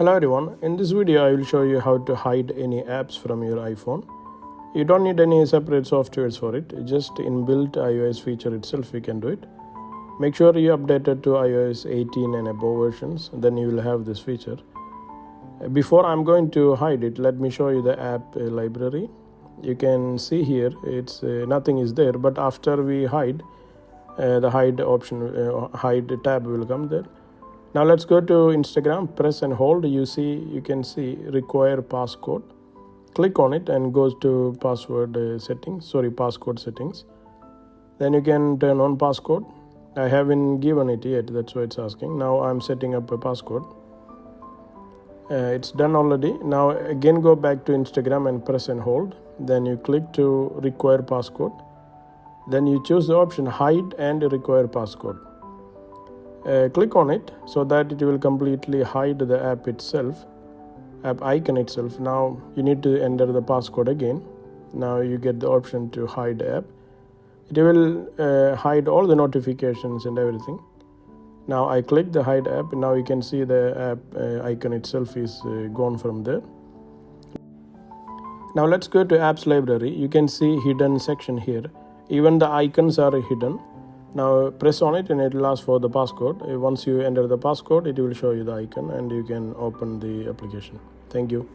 Hello everyone, in this video I will show you how to hide any apps from your iPhone. You don't need any separate softwares for it, just inbuilt iOS feature itself you can do it. Make sure you update it to iOS 18 and above versions, then you will have this feature. Before I'm going to hide it, let me show you the app library. You can see here it's nothing is there, but after we hide, the hide option, hide tab will come there. Now let's go to Instagram, press and hold. You can see Required Passcord. Click on it and goes to passcode settings. Then you can turn on passcode. I haven't given it yet, that's why it's asking. Now I'm setting up a passcode. It's done already. Now again go back to Instagram and press and hold. Then you click to Require Passcode. Then you choose the option hide and require passcode. Click on it so that it will completely hide the app icon itself. Now you need to enter the passcode again. Now you get the option to hide the app. It will hide all the notifications and everything. Now I click the hide app. Now you can see the app icon itself is gone from there. Now let's go to apps library. You can see hidden section here. Even the icons are hidden. Now press on it and it will ask for the passcode. Once you enter the passcode, it will show you the icon and you can open the application. Thank you.